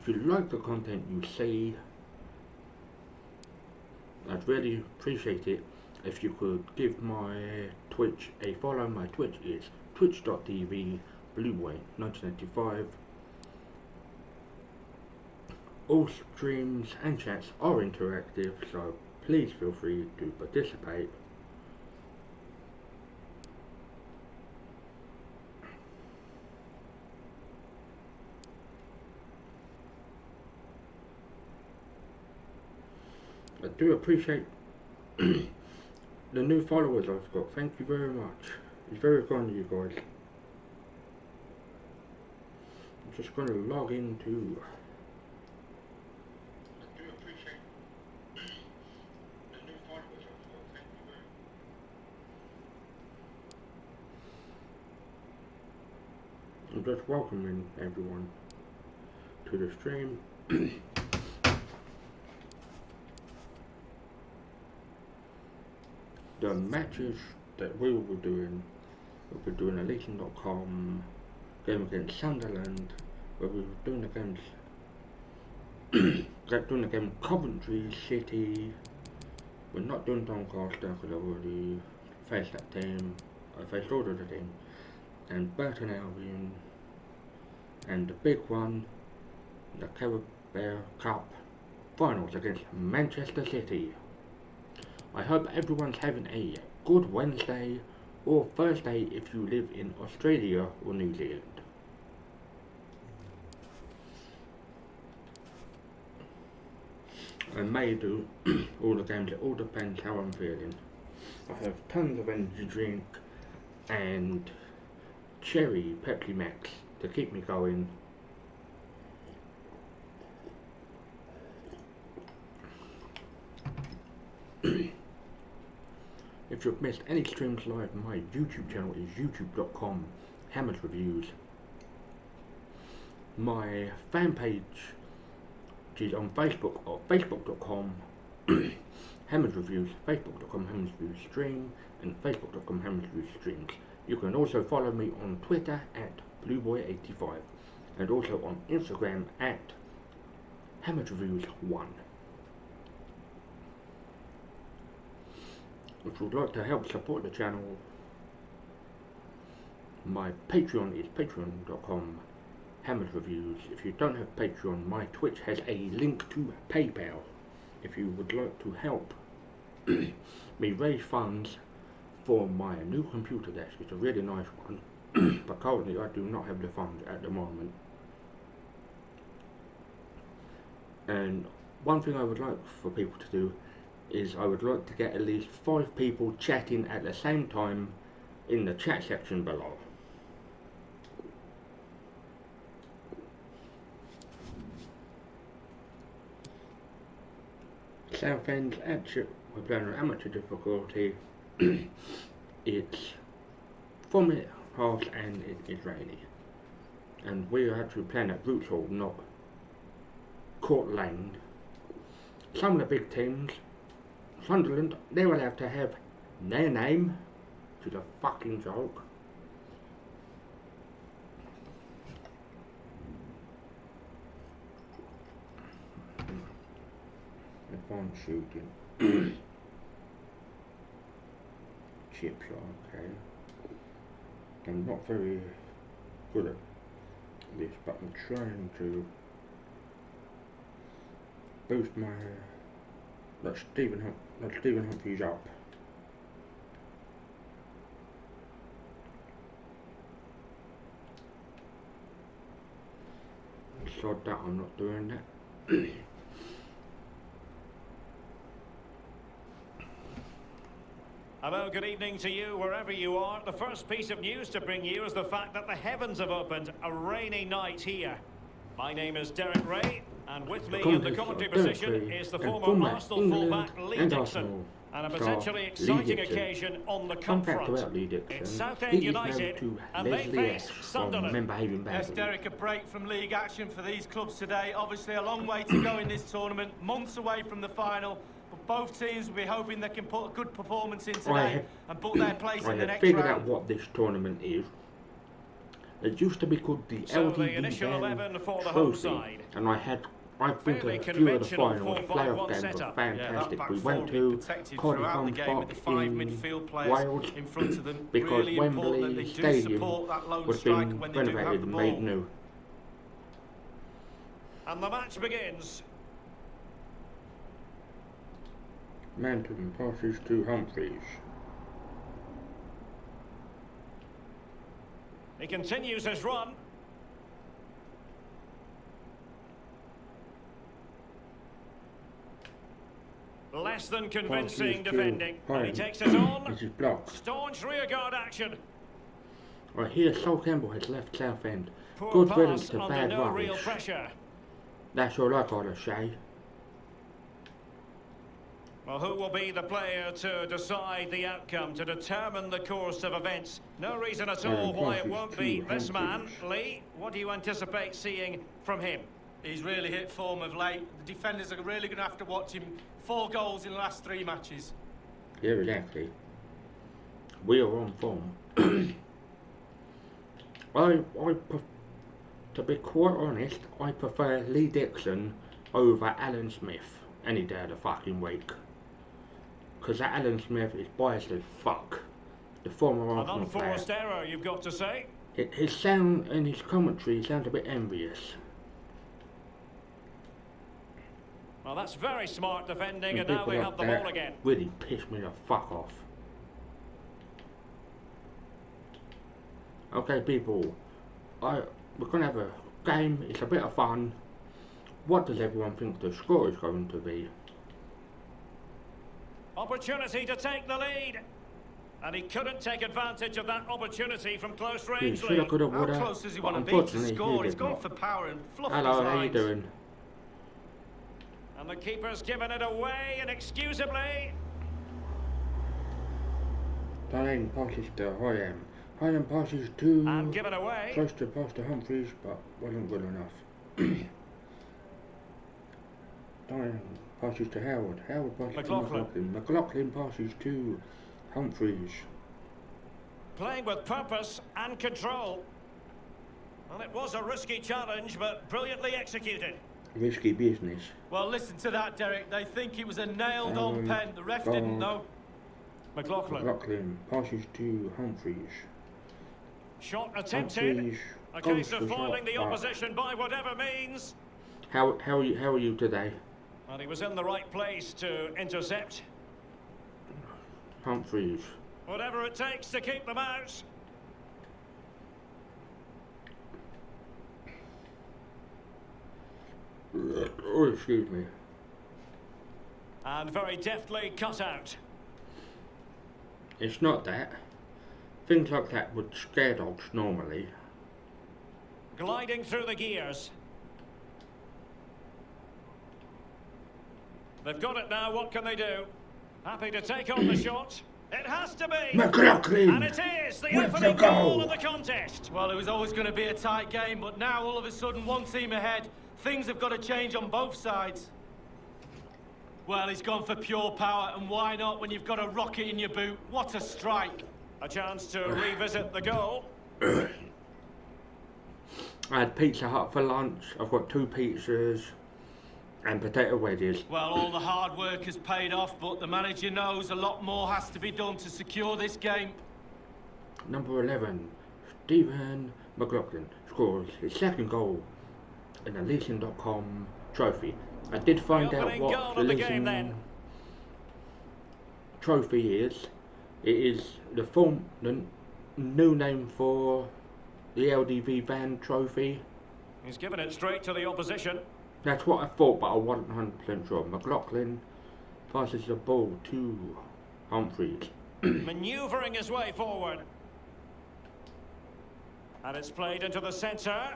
If you like the content you see, I'd really appreciate it if you could give my Twitch a follow. My Twitch is twitch.tv blueboy1995. All streams and chats are interactive, so please feel free to participate. I do appreciate the new followers I've got. Thank you very much. It's very kind of you guys. I'm just going to log into. I do appreciate the new followers I've got. Thank you very much. I'm just welcoming everyone to the stream. The matches that we will be doing, we'll be doing a Legion.com game against Sunderland, where we'll be doing against doing a game Coventry City. We're not doing Doncaster because I've already faced that team. I faced all of the team, and Burton Albion, and the big one, the Carabao Cup finals against Manchester City. I hope everyone's having a good Wednesday or Thursday if you live in Australia or New Zealand. I may do all the games, it all depends how I'm feeling. I have tons of energy drink and cherry Pepsi Max to keep me going. If you've missed any streams live, my YouTube channel is youtube.com Hammers Reviews. My fan page, which is on Facebook, or facebook.com Hammers Reviews, facebook.com Hammers Reviews Stream, and facebook.com Hammers Reviews Streams. You can also follow me on Twitter at blueboy85, and also on Instagram at Hammers Reviews 1. If you would like to help support the channel, my Patreon is patreon.com Hammers Reviews. If you don't have Patreon, my Twitch has a link to PayPal. If you would like to help me raise funds for my new computer desk, it's a really nice one, but currently I do not have the funds at the moment. And one thing I would like for people to do is I would like to get at least 5 people chatting at the same time in the chat section below. Southend's actually, we're playing on amateur difficulty. It's 4 minute half and it is rainy. And we are actually playing at Roots Hall, not Court Lane. Some of the big teams, Sunderland, they will have to have their name, which is a fucking joke. If I'm shooting chips are okay. I'm not very good at this, but I'm trying to boost my let Stephen Humphries up. Sod that, I'm not doing that. Hello, good evening to you wherever you are. The first piece of news to bring you is the fact that the heavens have opened. A rainy night here. My name is Derek Ray, and with me in the commentary position is the former Arsenal fullback Lee Dixon. And a potentially exciting occasion on the cup front. It's Southend United, and they face Sunderland. Yes, Derek, a break from league action for these clubs today. Obviously a long way to go in this tournament, months away from the final. But both teams will be hoping they can put a good performance in today and put their place in the next round. I have figured out what this tournament is. It used to be called the So the LDV initial Van 11 for the home Trophy, side. and I've been to Fairly a few of the conventional finals. 4-5-1 Playoff games were setup. Yeah, that fantastic. back We four went will be to protected Cardiff throughout the Home game with Park the 5 in midfield players Wales in front of them. because Really important that Wembley they do Stadium support that lone was striker being when they do have renovated the and made ball. new. And the match begins. Manton passes to Humphreys. He continues his run. Less than convincing defending. And he takes it on. This is blocked. Staunch rearguard action. Right here, Sol Campbell has left Southend. Poor Good riddance pass to under bad no rubbish. real pressure. That's all I gotta say. Well, who will be the player to decide the outcome, to determine the course of events? No reason at all why it won't be this man. Lee, what do you anticipate seeing from him? He's really hit form of late. The defenders are really going to have to watch him. 4 goals in the last 3 matches. Yeah, exactly. We are on form. To be quite honest, I prefer Lee Dixon over Alan Smith any day of the fucking week. Because that Alan Smith is biased as fuck. The former An Arsenal player. unforced error, you've got to say. His sound and his commentary sounds a bit envious. Well, that's very smart defending, and And now we people have the like that ball again. really pissed me the fuck off. Okay, people, we're gonna have a game. It's a bit of fun. What does everyone think the score is going to be? Opportunity to take the lead. And he couldn't take advantage of that opportunity from close range. Should I could have How would have. close does he want to be to Unfortunately, score? he He's did gone not. for power and fluffed Hello, his how you lines. doing? And the keeper's given it away inexcusably. Diane passes to Hyam. Hyam passes to... And given away. Close to pass to Humphreys, but wasn't good enough. Diane passes to Howard. Howard passes McLaughlin. to McLaughlin. McLaughlin passes to Humphreys. Playing with purpose and control. Well, it was a risky challenge, but brilliantly executed. Risky business. Well, listen to that, Derek. They think it was a nailed-on pen. The ref didn't know. McLaughlin. McLaughlin passes to Humphreys. Shot attempted. Humphreys A goes case for of foiling shot, the but- opposition by whatever means. How are you today? And he was in the right place to intercept. Humphreys. Whatever it takes to keep them out. Oh, excuse me. And very deftly cut out. It's not that. Things like that would scare dogs normally. Gliding through the gears. They've got it now, what can they do? Happy to take on the shot. It has to be! McLaughlin! And it is! The with opening the goal goal. of the contest! Well, it was always going to be a tight game, but now all of a sudden, one team ahead. Things have got to change on both sides. Well, he's gone for pure power, and why not when you've got a rocket in your boot? What a strike! A chance to revisit the goal. I had Pizza Hut for lunch. I've got 2 pizzas and potato wedges. Well, all the hard work has paid off, but the manager knows a lot more has to be done to secure this game. Number 11, Stephen McLaughlin scores his 2nd goal in the Leasing.com trophy. I did find out opening what goal the of the game, Leasing then. trophy is. It is the new name for the LDV Van trophy. He's given it straight to the opposition. That's what I thought, but I wasn't 100% sure. McLaughlin passes the ball to Humphreys. Manoeuvring his way forward. And it's played into the centre.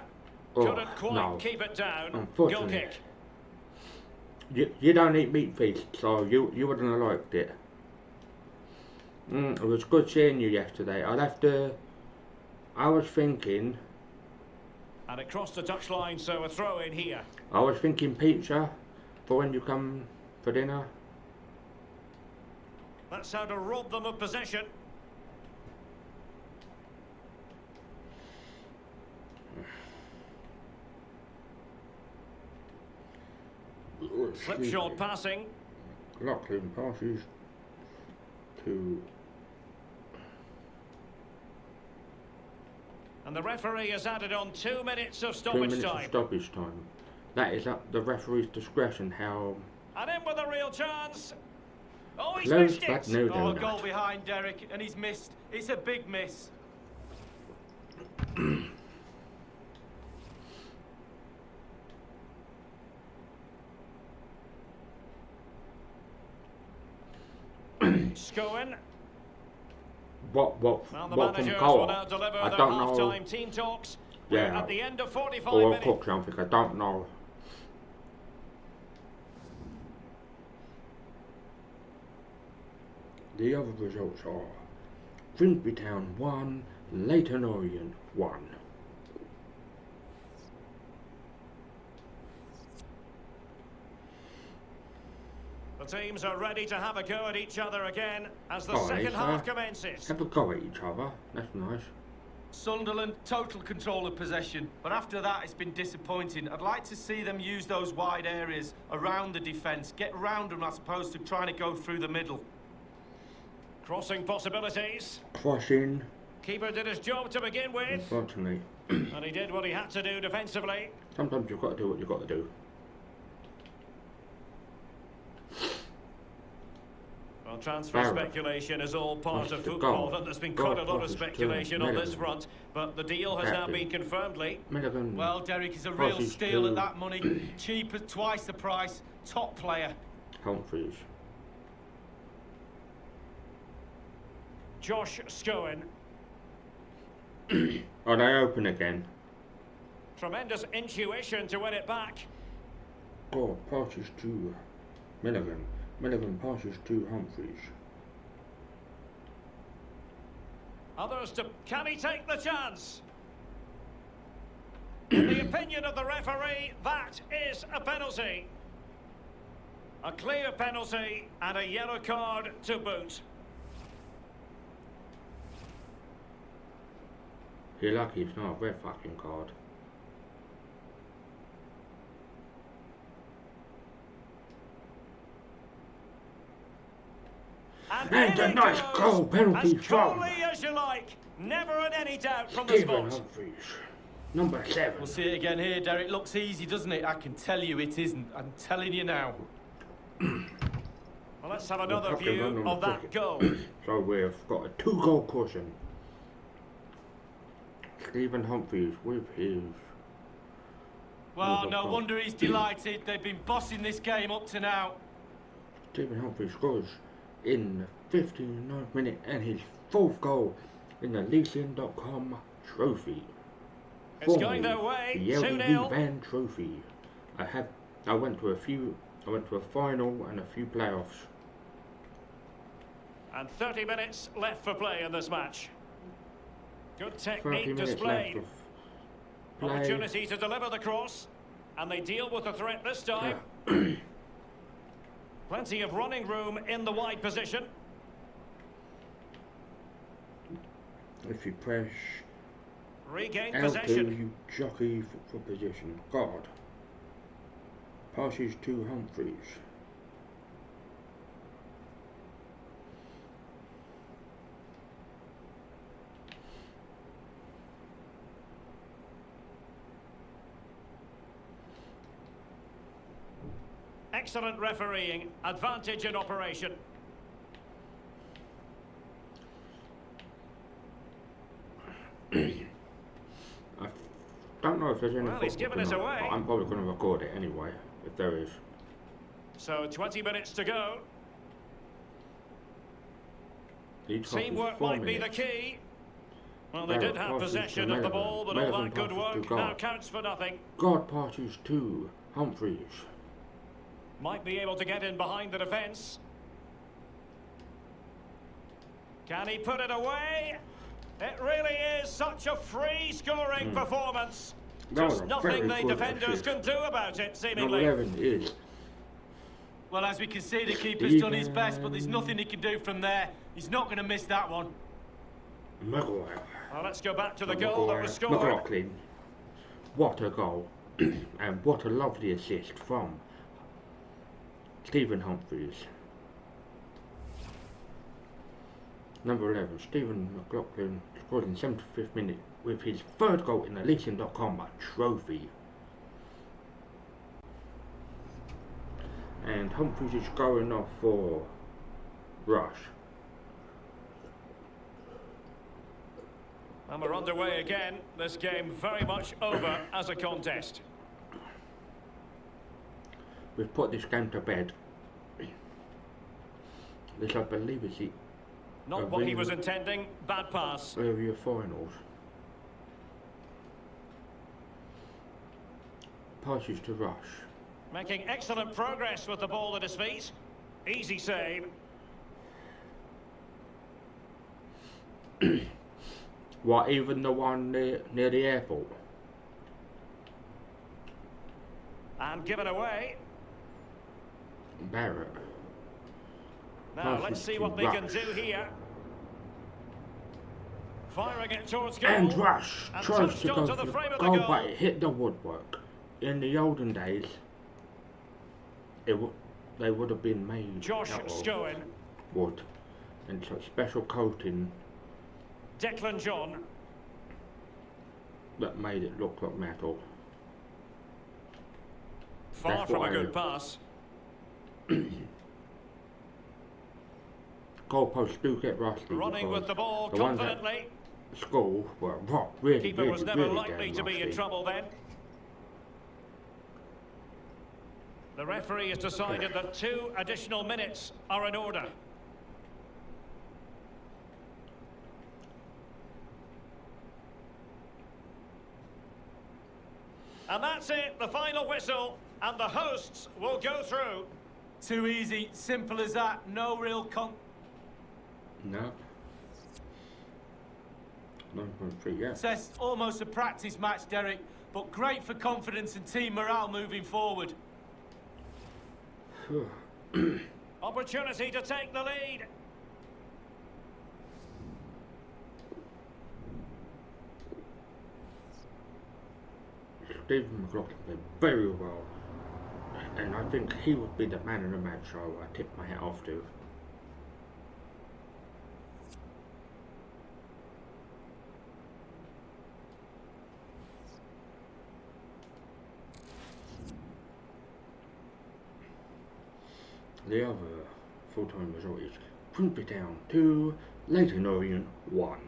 Oh, Couldn't quite no. keep it down. Goal Unfortunately. kick. You don't eat meat feast, so you wouldn't have liked it. It was good seeing you yesterday. I was thinking And it crossed the touchline, so a throw in here. I was thinking pizza for when you come for dinner. That's how to rob them of possession. Slipshod passing. Lachlan passes to... And the referee has added on 2 minutes of 2 stoppage minutes time. of stoppage time. That is at the referee's discretion how... And in with a real chance. Oh, he's Close, missed but it. no Oh, a donut. goal behind Derek, and he's missed. It's a big miss. Scowen. What Well, the from managers will Cole? now deliver I the don't know. half-time team talks. We're Yeah. at the end of 45 Or minutes. cook something, I don't know. The other results are Grimsby Town 1, Leyton Orient 1. The teams are ready to have a go at each other again as the Oh, second yes, half commences. Have a go at each other, that's nice. Sunderland, total control of possession, but after that it's been disappointing. I'd like to see them use those wide areas around the defence, get round them as opposed to trying to go through the middle. Crossing possibilities. Crossing, Keeper did his job to begin with, unfortunately. and he did what he had to do defensively. Sometimes you've got to do what you've got to do. Well, transfer Barrett. speculation is all part Wants of to football, go. and there's been Go quite a lot of crosses to speculation on this Milligan. front, but the deal has now Captain. been confirmed, Lee. Milligan, Well, Derek is a real Crosses steal to at that money. Cheap at twice the price. Top player. Humphreys. Josh Scowen. Are they open again? Tremendous intuition to win it back. God passes to Milligan. Milligan passes to Humphreys. Others to... Can he take the chance? In the opinion of the referee, that is a penalty. A clear penalty and a yellow card to boot. You're lucky it's not a red fucking card. And in a it nice goes, goal, penalty as from coolly as you like. Never in any doubt from the Stephen spot. Humphreys. Number 7. We'll see it again here, Derek. Looks easy, doesn't it? I can tell you it isn't. I'm telling you now. Well, let's have another Fucking view run on of the that cricket. goal. So we've got a 2-goal cushion. Stephen Humphreys with his... Well, no wonder he's delighted. They've been bossing this game up to now. Stephen Humphreys scores in the 59th minute and his 4th goal in the Leasing.com trophy. It's going their way, The 2-0. LDV Van Trophy. I went to a final and a few playoffs. And 30 minutes left for play in this match. Good 30 technique minutes displayed. left of play. Opportunity to deliver the cross. And they deal with the threat this time. Plenty of running room in the wide position. If you press Regain L2, possession. you jockey for position. God. Passes to Humphreys. Excellent refereeing. Advantage in operation. I don't know if there's any. Well, he's given or us not, away. but I'm probably going to record it anyway, if there is. So 20 minutes to go. Each half is Teamwork 4 might be the minutes. key. Well, they Barrett did have passes possession to of the Melvin. ball, but all Melvin that good passes work to God. now counts for nothing. God passes to Humphreys. Might be able to get in behind the defence. Can he put it away? It really is such a free-scoring performance. That was Just a nothing very the good defenders assist. can do about it, Number seemingly. 11 is Well, as we can see, the keeper's done his best, but there's nothing he can do from there. He's not going to miss that one. Maguire. Well, let's go back to the goal that was scored. McLaughlin. What a goal. And what a lovely assist from Stephen Humphries. Number 11, Stephen McLaughlin scored in 75th minute with his third goal in the Leasing.com trophy. And Humphries is going off for Rush. And we're underway again. This game very much over as a contest. We've put this game to bed. This, I believe, is the Not what he was intending. Bad pass. area finals. Passes to Rush. Making excellent progress with the ball at his feet. Easy save. What, even the one near the airport? And given away. Barrett. Now let's see what they can do here. Firing it towards goal. And Rush And tries to go to for the frame of goal, the goal. but it hit the woodwork. In the olden days, they would have been made Josh out of Scowen. wood and such special coating Declan John. that made it look like metal. Far That's from what a good pass. Goalposts do get rusty. Running with the ball the ones confidently. at school were really, Keeper was never really likely to be in rusty. trouble then. The referee has decided that 2 additional minutes are in order. And that's it, the final whistle, and the hosts will go through. Too easy, simple as that. No real No. 9.3, yeah. contest. Almost a practice match, Derek, but great for confidence and team morale moving forward. Opportunity to take the lead. Stephen McLaughlin played very well, and I think he would be the man of the match, so I tip my hat off to. The other full-time result is Quincy Town 2, Leyton Orient 1.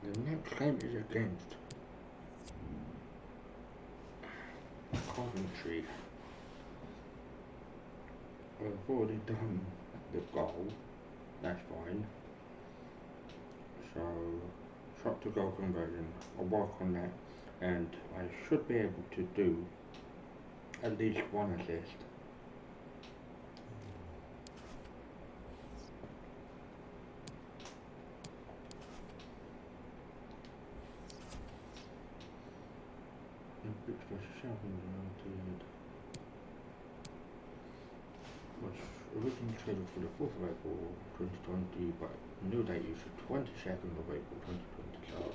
The next game is against Coventry. I've already done the goal, that's fine. So, shot to goal conversion, I'll work on that, and I should be able to do at least 1 assist. United was originally scheduled for the 4th of April 2020, but new date is the 22nd of April 2020, so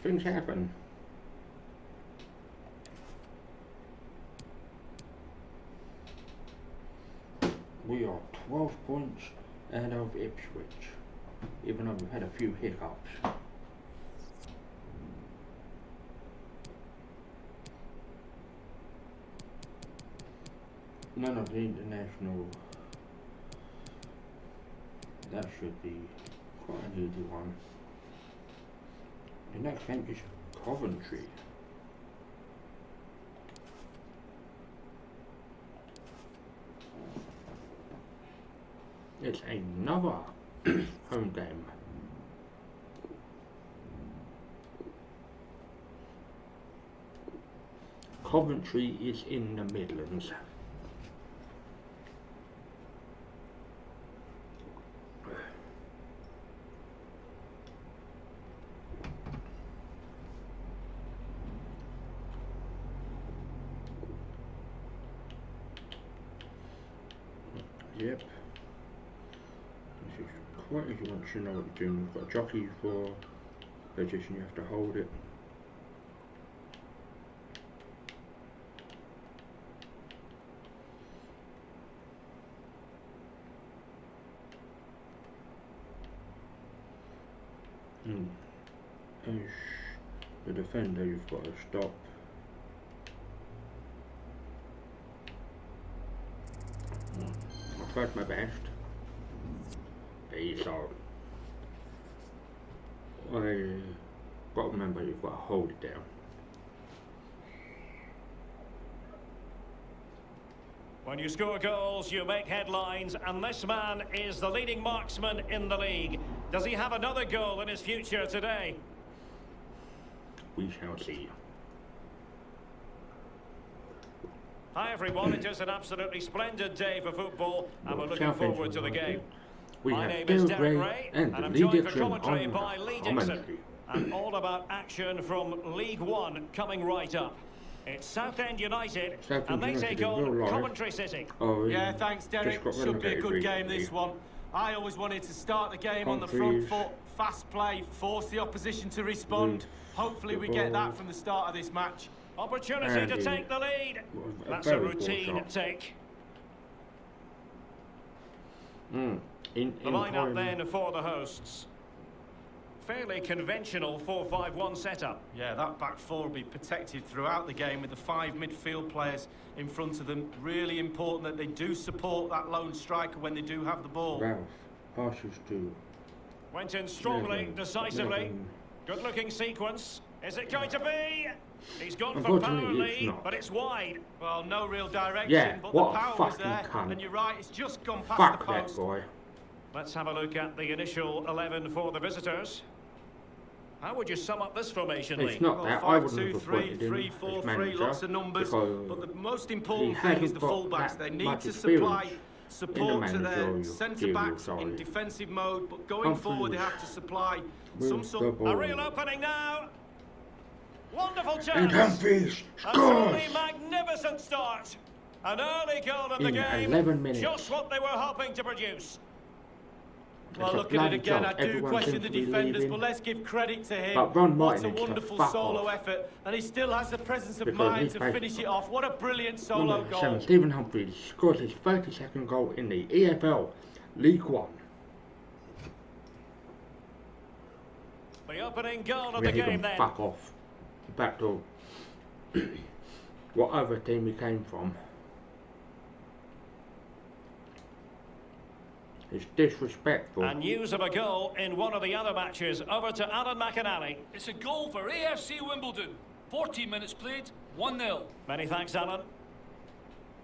things happen. We are 12 points ahead of Ipswich, even though we've had a few hiccups. None of the international, that should be quite an easy one. The next game is Coventry. It's another home game. Coventry is in the Midlands. Yep. This is quite easy once you know what you're doing. We've got jockeys for position, you have to hold it. As the defender, you've got to stop. I tried my best. So I got to remember you've got to hold it down. When you score goals, you make headlines, and this man is the leading marksman in the league. Does he have another goal in his future today? We shall see. Hi everyone, it is an absolutely splendid day for football, and we're looking forward to the game. My name is Derek Ray, and I'm joined for commentary by Lee Dixon. And all about action from League One coming right up. It's Southend United, and they take on Coventry City. Yeah, thanks Derek. Should be a good game, this one. I always wanted to start the game on the front foot, fast play, force the opposition to respond. Hopefully we get that from the start of this match. Opportunity to take the lead. That's a routine take. The line-up then for the hosts. Fairly conventional 4-5-1 setup. Yeah, that back four will be protected throughout the game with the 5 midfield players in front of them. Really important that they do support that lone striker when they do have the ball. Ralph passes to. Went in strongly, decisively. Good-looking sequence. Is it going to be? He's gone for power lead, but it's wide. Well, no real direction, yeah, but the power was there. Cunt. And you're right, it's just gone past the post. That boy. Let's have a look at the initial 11 for the visitors. How would you sum up this formation, Lee? It's not that. I wouldn't have 5-2-3, lots of numbers. But the most important thing is the fullbacks. They need to supply support to their centre-backs in defensive mode. But going forward, they have to supply some sort of... A real opening now. Wonderful chance. And Humphries scores. A truly magnificent start. An early goal in the game. 11 minutes. Just what they were hoping to produce. Well, look at it again. I do question the defenders, but let's give credit to him. What a wonderful solo effort, and he still has the presence of mind to finish it off. What a brilliant solo goal. Stephen Humphries scores his 32nd goal in the EFL League One. The opening goal of the game then. Fuck off. Back to what other team he came from. It's disrespectful. And news of a goal in one of the other matches. Over to Alan McInally. It's a goal for AFC Wimbledon. 14 minutes played, 1-0. Many thanks, Alan.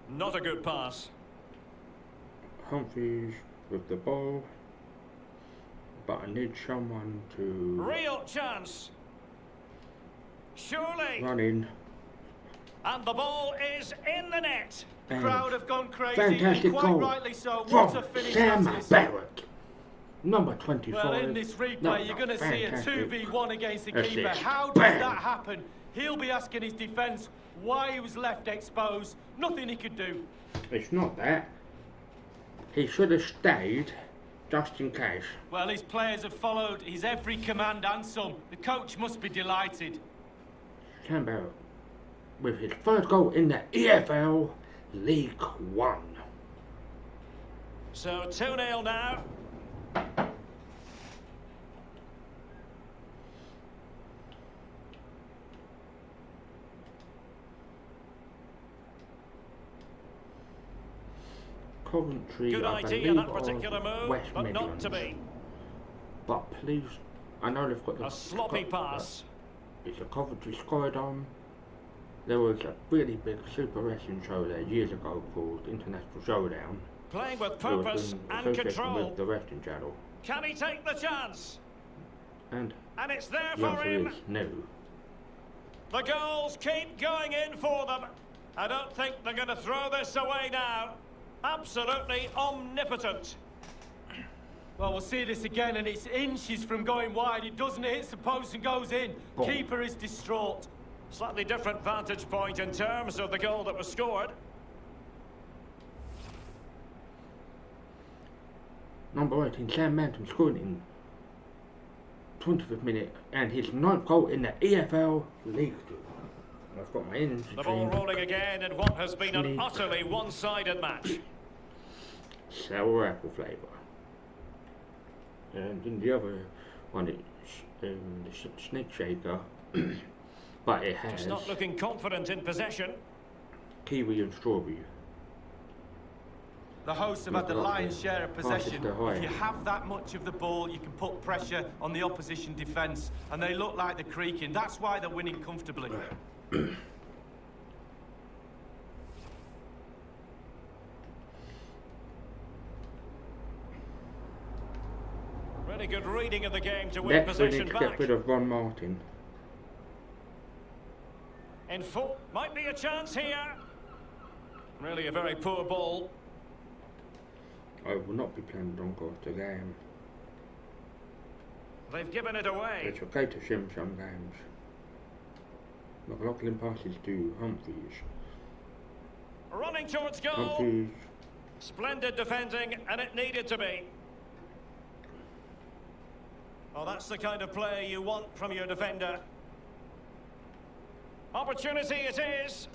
Not a good pass. Humphries with the ball. But I need someone to... Real chance. Surely. Run in. And the ball is in the net. The crowd have gone crazy, fantastic and quite goal rightly so. from What a finish Sam that is. Barrett, number 25. Well, in this replay, you're going to see a 2v1 against the keeper. Assist. How does Bam. that happen? He'll be asking his defence why he was left exposed. Nothing he could do. It's not that. He should have stayed, just in case. Well, his players have followed his every command and some. The coach must be delighted. Sam Barrett, with his first goal in the EFL League One. So 2-0 now. Coventry, Good I idea, believe, that particular move, West but Midlands. not to be. But please, I know they've got the... A sloppy pass. It's a Coventry scored on. There was a really big Super Wrestling show there years ago called International Showdown. Playing with purpose and control. With the wrestling channel. Can he take the chance? And it's there the for answer him. is no. The goals keep going in for them. I don't think they're going to throw this away now. Absolutely omnipotent. Well, we'll see this again, and it's inches from going wide. It doesn't hit the post and goes in. Boom. Keeper is distraught. Slightly different vantage point in terms of the goal that was scored. Number 18, Sam Manton scored in 25th minute and his 9th goal in the EFL League. I've got my energy The ball drink. rolling again in what has been an utterly one-sided match. Sour apple flavour. And in the other one it's the snake shaker, but it has Just not looking confident in possession. kiwi and strawberry. The hosts have had the lion's share of possession. If you have that much of the ball, you can put pressure on the opposition defence, and they look like they're creaking. That's why they're winning comfortably. Really good reading of the game to win Next we need possession to back. get rid of Ron Martin. In full, might be a chance here. Really a very poor ball. I will not be playing Donko the game. They've given it away. It's okay to sim some games. McLaughlin passes to Humphries. Running towards goal. Humphries. Splendid defending, and it needed to be. Oh, that's the kind of play you want from your defender. Opportunity it is.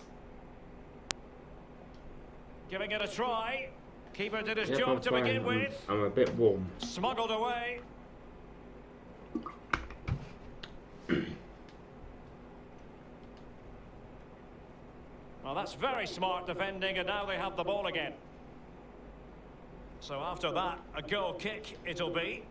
Giving it a try. Keeper did his job to begin with. I'm a bit warm. Smuggled away. Well, that's very smart defending, and now they have the ball again. So after that, a goal kick it'll be.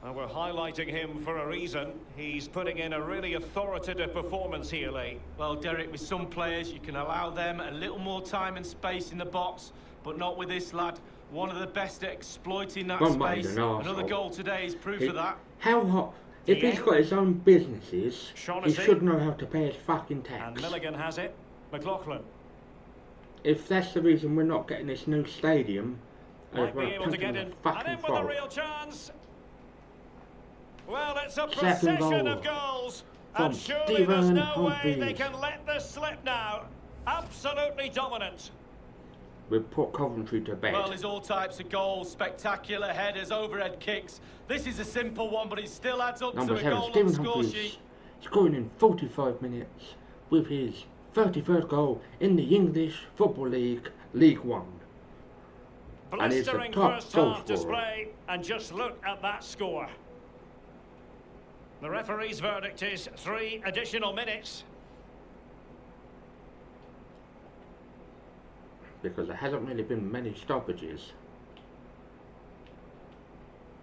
And we're highlighting him for a reason. He's putting in a really authoritative performance here, Lee. Well, Derek, with some players, you can allow them a little more time and space in the box, but not with this lad. One of the best at exploiting that space. Another goal today is proof of that. How hot? If he's got his own businesses, he should know how to pay his fucking tax. And Milligan has it. McLaughlin. If that's the reason we're not getting this new stadium, might be able to get in. And in with a real chance. Well, it's a procession of goals. And surely there's no way they can let this slip now. Absolutely dominant. We've put Coventry to bed. Well, there's all types of goals, spectacular headers, overhead kicks. This is a simple one, but it still adds up to a goal on the score sheet. Scoring in 45 minutes with his 33rd goal in the English Football League, League One. Blistering first half display, and just look at that score. The referee's verdict is 3 additional minutes. Because there hasn't really been many stoppages.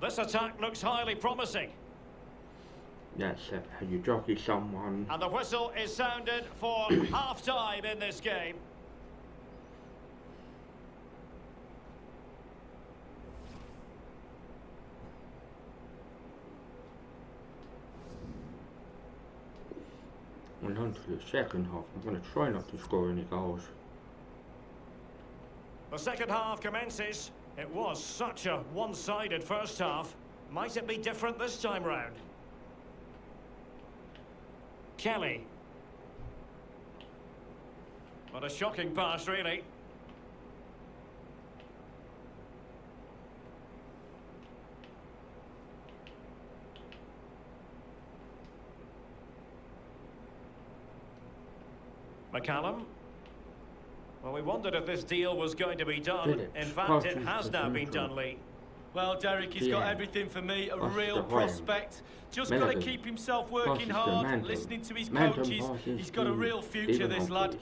This attack looks highly promising. That's how you jockey someone. And the whistle is sounded for half-time in this game. And on to the second half. I'm going to try not to score any goals. The second half commences. It was such a one-sided first half. Might it be different this time round? Kelly. What a shocking pass, really. McCallum. Well, we wondered if this deal was going to be done. In fact, it has now been done, Lee. Well, Derek, he's got everything for me. A real prospect. Just got to keep himself working hard, listening to his coaches. He's got a real future, this lad.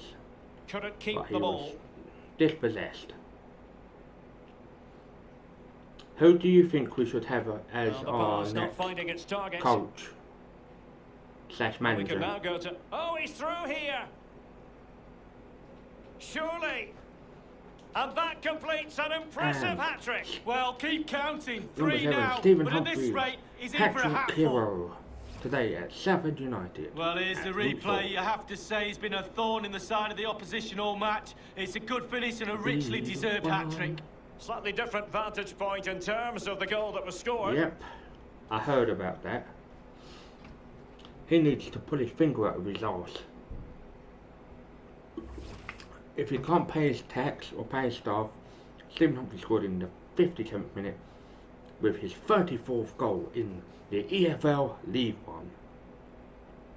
Couldn't keep the ball. Dispossessed. Who do you think we should have as our next coach / manager? We can now go to... Oh, he's through here. Surely. And that completes an impressive hat-trick. Well, keep counting. 3 now. Stephen but at this rate, he's in for a hatful. Hero today at Sheffield United. Well, here's the replay. You have to say he's been a thorn in the side of the opposition all match. It's a good finish and a richly deserved hat-trick. Slightly different vantage point in terms of the goal that was scored. Yep, I heard about that. He needs to pull his finger out of his arse. If he can't pay his tax or pay his staff, Stephen Humphrey scored in the 57th minute. with his 34th goal in the EFL League One.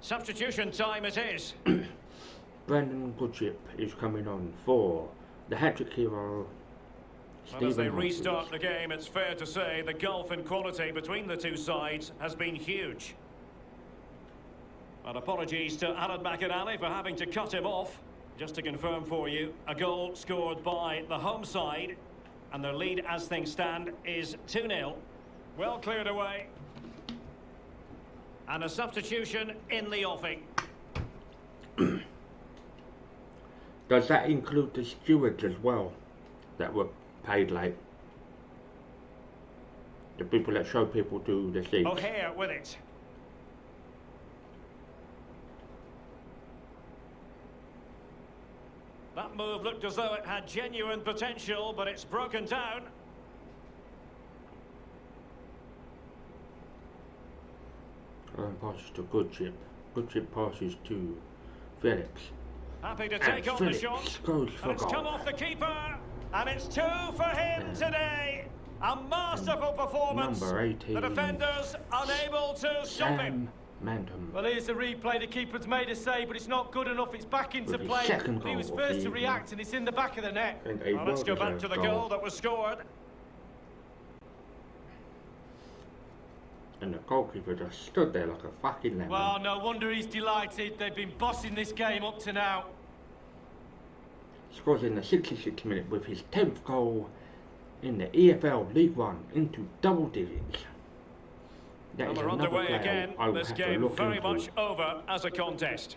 Substitution time it is. Brandon Goodchip is coming on for the hat-trick hero. Well, as they restart the game, it's fair to say the gulf in quality between the two sides has been huge. And apologies to Alan McInally for having to cut him off. Just to confirm for you, a goal scored by the home side, and their lead as things stand is 2-0. Well cleared away. And a substitution in the offing. Does that include the stewards as well that were paid late? The people that show people to the seats. O'Hare with it. That move looked as though it had genuine potential, but it's broken down. Passes to Goodchip. Goodchip passes to Phillips. Happy to take on the shot. Goes for And it's goal. come off the keeper. And it's 2 for him today. A masterful performance. Number 18. The defenders unable to stop him. Mantum. Well, here's the replay. The keeper's made a save, but it's not good enough. It's back into With his play. second But he was goal first of to the react, and it's in the back of the net. And a Well, let's go back to the well-deserved goal that was scored. And the goalkeeper just stood there like a fucking lemon. Well, no wonder he's delighted. They've been bossing this game up to now. Scores in the 66th minute with his 10th goal in the EFL League One into double digits. That And is we're another underway player again. I will This have to game look very into. much over as a contest.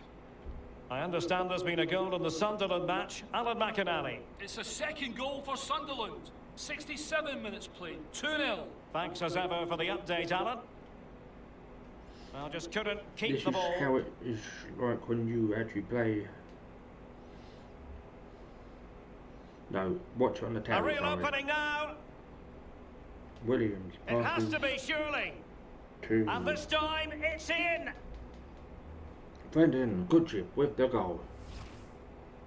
I understand there's been a goal in the Sunderland match. Alan McInally. It's a second goal for Sunderland. 67 minutes played. 2-0. Thanks as ever for the update, Alan. Well, just couldn't keep This the is ball. how it is like when you actually play. No, watch it on the A tower. real opening now. Williams It has passes to be, surely. to And this time, it's in. Brendan Goodchip with the goal.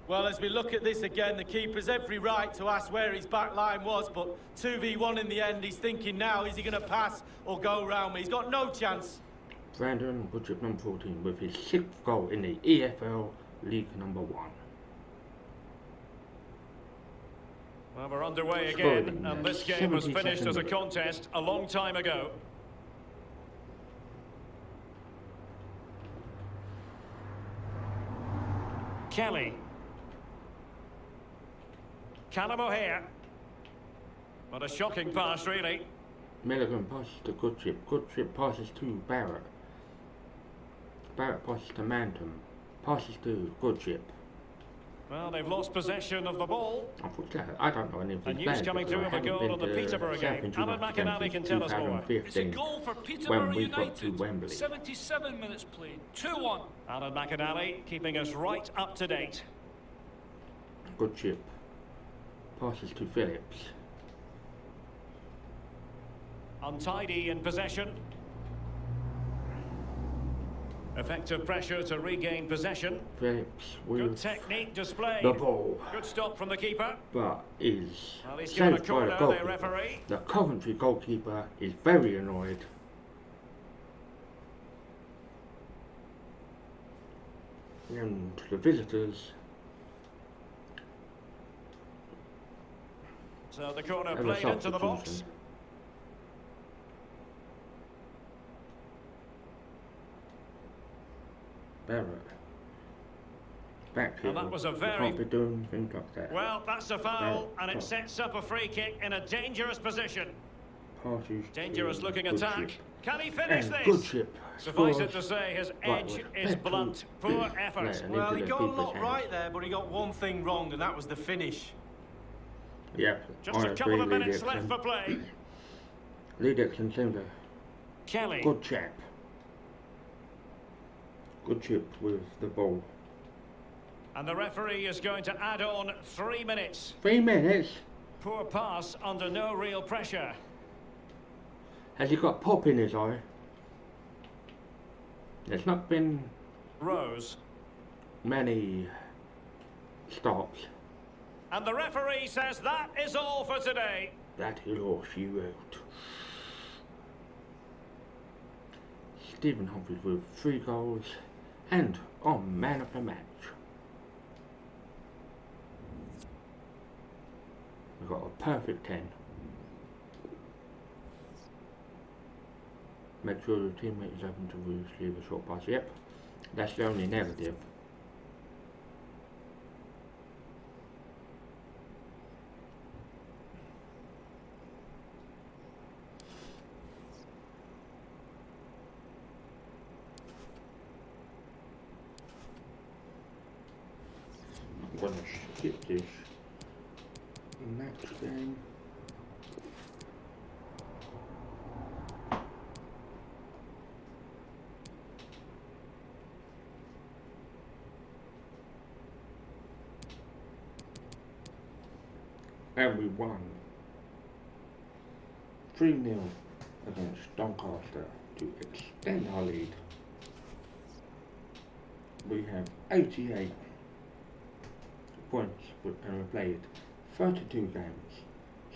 Well, as we look at this again, the keeper's every right to ask where his back line was, but 2v1 in the end. He's thinking now, is he going to pass or go round me? He's got no chance. Brandon Goodchip, number 14, with his 6th goal in the EFL League number 1. Well, we're underway Scored again, in and the this game was 72nd finished as a minute. contest a long time ago. Kelly. Callum O'Hare. What a shocking pass, really. Milligan passes to Goodchip. Goodchip passes to Barrett. Barrett passes to Mantum. Passes to Goodchip. Well, they've lost possession of the ball. Unfortunately, I don't know any of And these news players coming because through I of a haven't goal been on the to Peterborough game. Championship Alan Cup McInally since can tell us more. 2015. It's a goal for Peterborough when we got to United. Wembley. 77 minutes played. 2-1. Alan McInally keeping us right up to date. Goodchip passes to Phillips. Untidy in possession. Effective pressure to regain possession. Phillips Good with technique displayed. the ball, Good stop from the keeper. but is Well, he's given a saved by corner, the the goalkeeper. referee. The Coventry goalkeeper is very annoyed. And the visitors So the corner have a played into the box. substitution. Barrett. Back And that was a You very- can't be doing things like that. Well, that's a foul, and it Barrett. sets up a free kick in a dangerous position. Passes Dangerous to looking Goodchip. attack. Can he finish And this? Goodchip Suffice it scores. to say, his Right, edge with is Petru- blunt. Poor effort. Right, and Well, into he the got a keeper's lot hands. right there, but he got one thing wrong, and that was the finish. Yeah, Just I a couple agree, of Lee minutes left Dixon. for play. Lee Dixon seems a Kelly. good chap. Good chip with the ball. And the referee is going to add on 3 minutes. 3 minutes? Poor pass under no real pressure. Has he got pop in his eye? There's not been Rose. many stops. And the referee says that is all for today. That is all she wrote. Stephen Humphries with 3 goals, and on man of the match, we've got a perfect 10. Make sure your teammate is open to receive a short pass. Yep, that's the only negative. I'm gonna skip this next game. And we won 3-0 against Doncaster to extend our lead. We have 88 points and we played 32 games.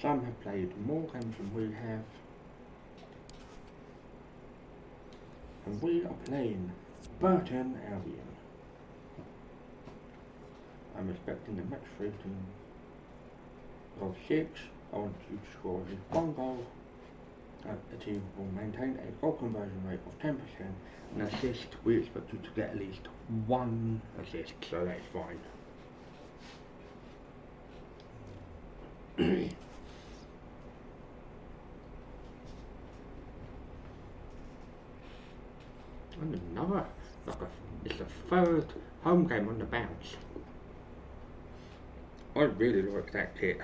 Some have played more games than we have. And we are playing Burton Albion. I'm expecting the match rating of 6. I want you to score at least 1 goal. A team will maintain a goal conversion rate of 10%. An assist, we expect you to get at least 1 assist, so that's fine. And another, it's the 3rd home game on the bounce. I really like that kit.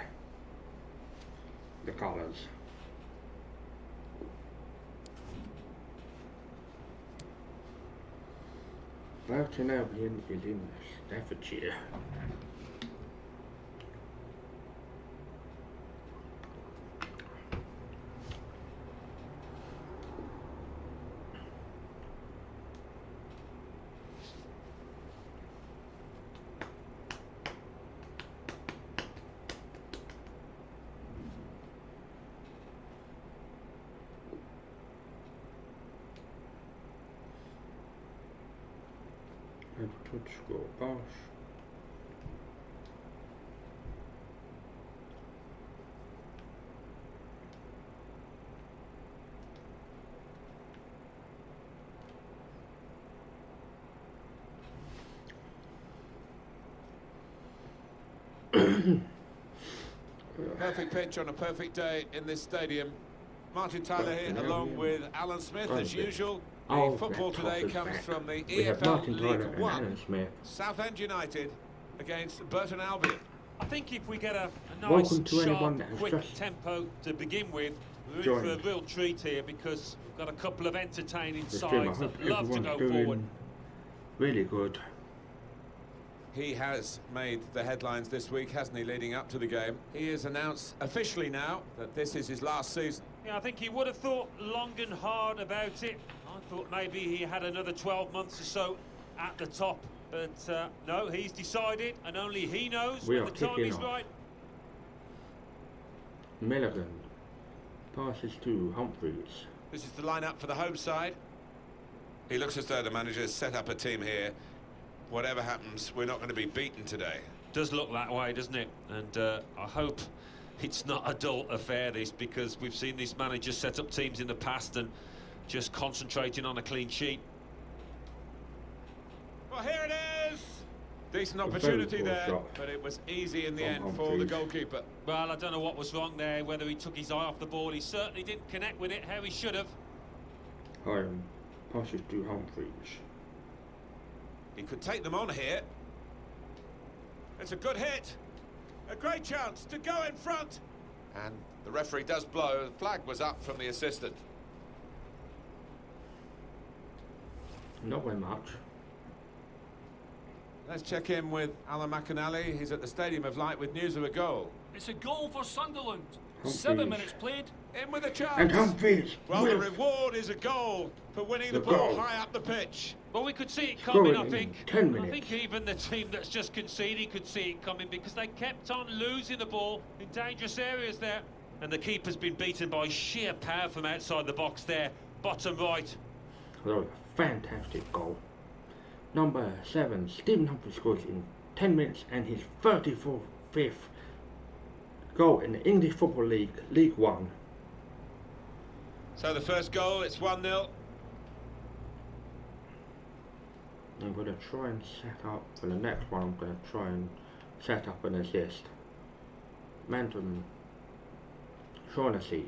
The colours. Burton Albion is in Staffordshire. Touch score pass. Perfect pitch on a perfect day in this stadium. Martin Tyler here along with Alan Smith as usual. The football today comes from the EFL League One. Southend United against Burton Albion. I think if we get a nice, sharp, quick tempo to begin with, we're in for a real treat here because we've got a couple of entertaining sides that love to go forward. Really good. He has made the headlines this week, hasn't he, leading up to the game? He has announced officially now that this is his last season. Yeah, I think he would have thought long and hard about it. I thought maybe he had another 12 months or so at the top. But no, he's decided, and only he knows when the time is right. Milligan passes to Humphries. This is the lineup for the home side. He looks as though the manager's set up a team here. Whatever happens, we're not going to be beaten today. Does look that way, doesn't it? And I hope it's not a dull affair, this, because we've seen these managers set up teams in the past and just concentrating on a clean sheet. Well, here it is! Decent opportunity there, but it was easy in the end for the goalkeeper. Well, I don't know what was wrong there, whether he took his eye off the ball. He certainly didn't connect with it how he should have. Passes to Humphries. He could take them on here. It's a good hit. A great chance to go in front. And the referee does blow. The flag was up from the assistant. Not very much. Let's check in with Alan McAnally. He's at the Stadium of Light with news of a goal. It's a goal for Sunderland. Humphries. 7 minutes played. In with a chance. And Humphries. Well, the reward is a goal for winning the ball high up the pitch. Well, we could see it coming, I think. 10 minutes. I think even the team that's just conceded could see it coming because they kept on losing the ball in dangerous areas there. And the keeper's been beaten by sheer power from outside the box there, bottom right. That was a fantastic goal. Number 7, Stephen Humphrey scores in 10 minutes and his 35th goal in the English Football League, League 1. So the first goal, it's 1-0. I'm going to try and set up, for the next one I'm going to try and set up an assist. Manton Shaughnessy.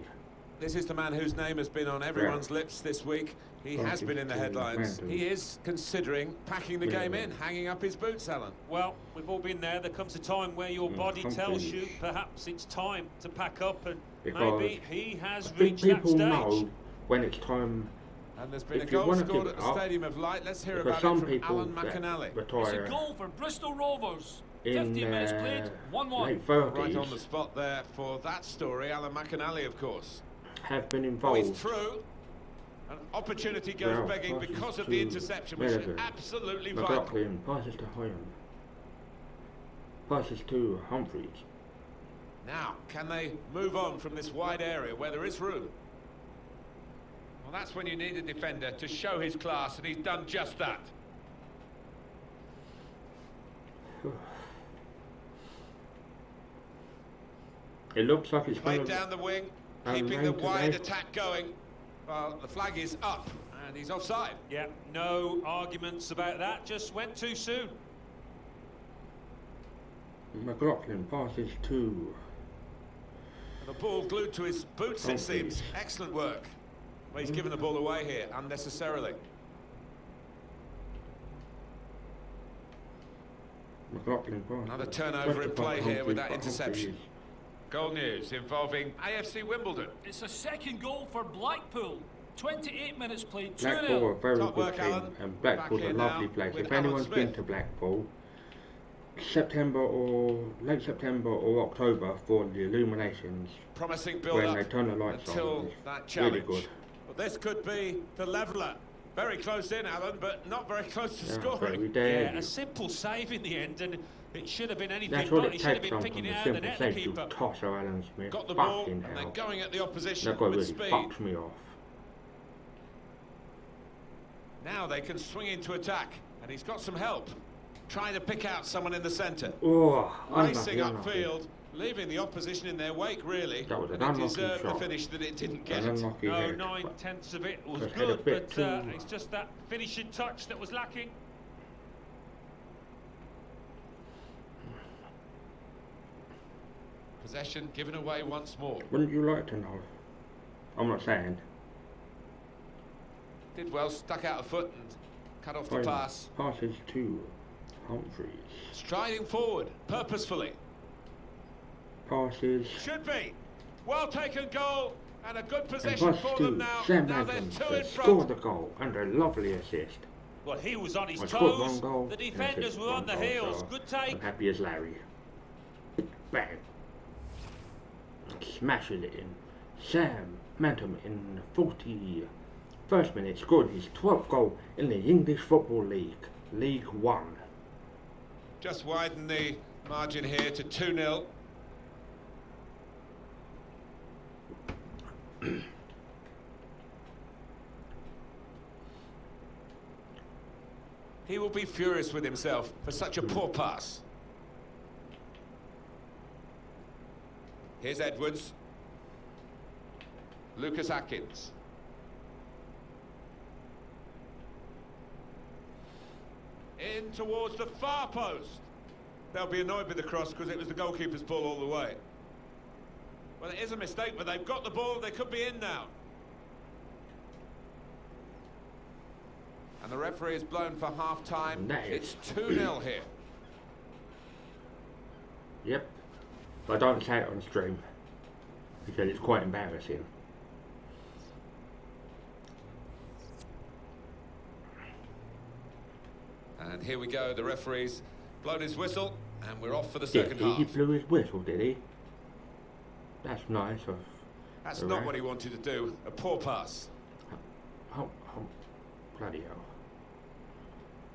This is the man whose name has been on everyone's lips this week. He has been in the headlines. He is considering packing the game in, hanging up his boots, Alan. Well, we've all been there. There comes a time where your body tells you perhaps it's time to pack up, and maybe he has reached that people stage. Know when it's time. And there's been a goal scored at the Stadium of Light. Let's hear about it from Alan McAnally. It's a goal for Bristol Rovers. 50 minutes played, 1-1. Right on the spot there for that story. Alan McAnally, of course. Have been involved. He's through. An opportunity goes begging because of the interception, which is absolutely vital. McLaughlin passes to Hoyam. Passes to Humphreys. Now, can they move on from this wide area where there is room? Well, that's when you need a defender to show his class, and he's done just that. It looks like it's played down the wing, keeping the wide attack going. Well, the flag is up, and he's offside. Yeah, no arguments about that, just went too soon. McLaughlin passes to... And the ball glued to his boots, it seems. Excellent work. Well, he's given the ball away here, unnecessarily. McLaughlin passes. Another turnover in play here with that interception. Goal news involving AFC Wimbledon. It's a second goal for Blackpool. 28 minutes played, 2-0. Blackpool are a very good team, and Blackpool's a lovely place. If anyone's been to Blackpool, late September or October for the illuminations, promising build when up they turn the lights on, that challenge. Really good. Well, this could be the leveller. Very close in, Alan, but not very close to scoring. Yeah, a simple save in the end, and it should have been anything That's but. what He it should have takes been on picking from it a out of the simple net, the save keeper. to toss Alan Smith. Got the ball, Fucking and hell. they're going at the opposition That guy with really speed. fucks me off. Now they can swing into attack, and he's got some help. Trying to pick out someone in the centre. Oh, racing upfield, leaving the opposition in their wake, really. That was an and it unlucky deserved shot. the finish that it didn't get. No, 9/10 of it was good, but it's just that finishing touch that was lacking. Possession given away once more. Wouldn't you like to know? I'm not saying. Did well, stuck out a foot and cut off the pass. Passes to Humphreys. Striding forward, purposefully. Passes. Should be. Well taken goal, and a good And possession passes for to them now. Sam Now they're Adams two to in score front. the goal and a lovely assist. Well, he was on his I scored toes. one goal, The defenders were on the heels. so Good take. I'm happy as Larry. Bang. Smashes it in. Sam Manton in 41st minute scored his 12th goal in the English Football League, League 1. Just widen the margin here to 2-0. He will be furious with himself for such a poor pass. Here's Edwards. Lucas Atkins. In towards the far post. They'll be annoyed with the cross because it was the goalkeeper's ball all the way. Well, it is a mistake, but they've got the ball. They could be in now. And the referee is blown for half-time. It's 2-0 here. Yep. But I don't say it on stream because it's quite embarrassing. And here we go. The referee's blown his whistle, and we're off for the second half. He blew his whistle, did he? That's nice of That's not what he wanted to do. A poor pass. Oh, bloody hell.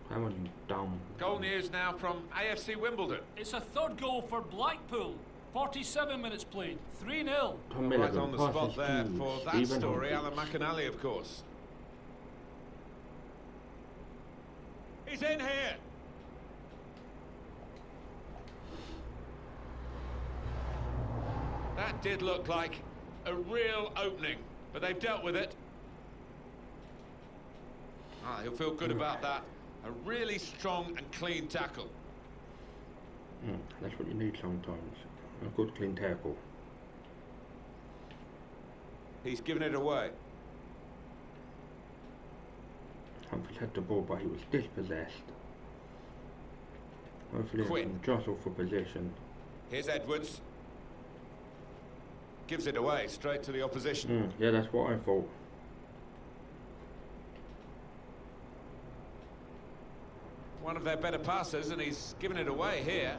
How are you dumb? Goal news now from AFC Wimbledon. It's a third goal for Blackpool. 47 minutes played, 3-0. Right on the spot there for that story, Alan McAnally, of course. He's in here. That did look like a real opening, but they've dealt with it. He'll feel good about that. A really strong and clean tackle. That's what you need sometimes. A good clean tackle. He's given it away. Humphries had the ball, but he was dispossessed. Hopefully he can jostle for possession. Here's Edwards. Gives it away straight to the opposition. Yeah, that's what I thought. One of their better passers, and he's given it away here.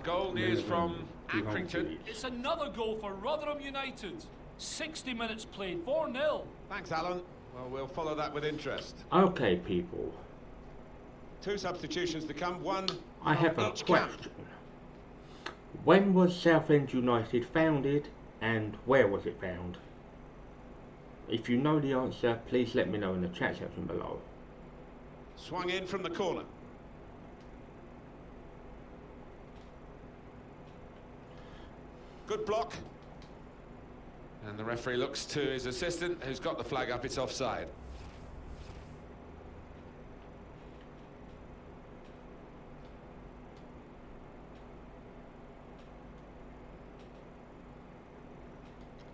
Goal news from Accrington. It's another goal for Rotherham United. 60 minutes played, 4-0. Thanks, Alan. Well, we'll follow that with interest. Okay, people. 2 substitutions to come, one I have a each question. camp. When was Southend United founded, and where was it found? If you know the answer, please let me know in the chat section below. Swung in from the corner. Good block. And the referee looks to his assistant, who's got the flag up. It's offside.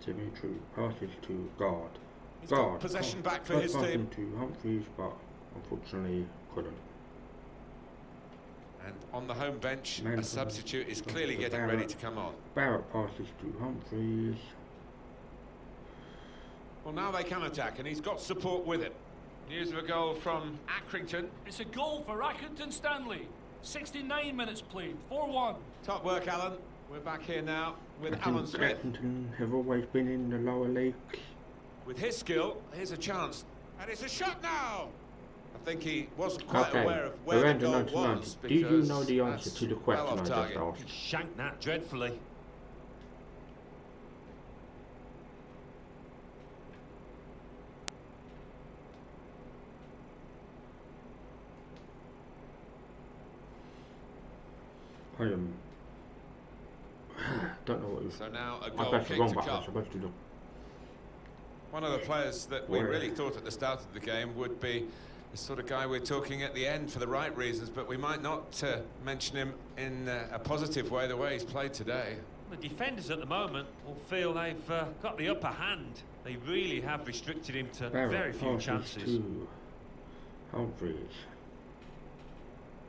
Dimitri passes to guard. He's got possession back for his team. To Humphries, but unfortunately couldn't. And on the home bench, a substitute is clearly getting ready to come on. Barrett passes to Humphries. Well, now they can attack, and he's got support with it. News of a goal from Accrington. It's a goal for Accrington Stanley. 69 minutes played, 4-1. Top work, Alan. We're back here now with Alan Smith. Accrington have always been in the lower leagues. With his skill, here's a chance. And it's a shot now! I think he wasn't quite aware of where the goal was. Do you know the answer to the question I just asked? He shanked that dreadfully. I don't know what it was. So now a I goal pressed the kick wrong to button. I was come. supposed to do. One of the players that we really thought at the start of the game would be the sort of guy we're talking at the end for the right reasons, but we might not mention him in a positive way, the way he's played today. The defenders at the moment will feel they've got the upper hand. They really have restricted him to very few chances. To Humphries.